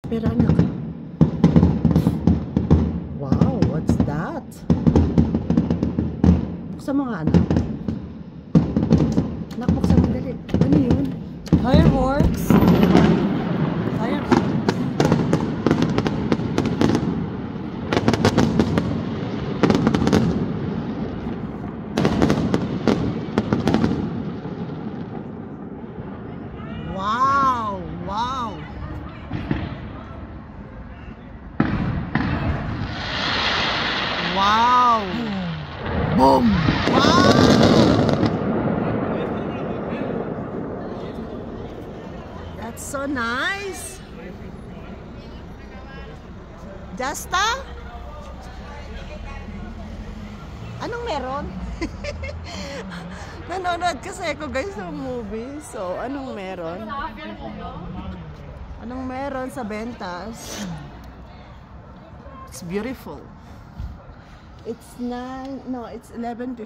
Pero anak. Wow, what's that? Buksan mo nga, anak. Anak, buksan mo dali. Ano yun? Fireworks. Fireworks. Wow! Wow! Wow! Boom! Wow! That's so nice! Justa? Anong meron? Nanonood kasi ako guys ng movie. So, anong meron? Anong meron sa Bentas? It's beautiful. It's 11:15.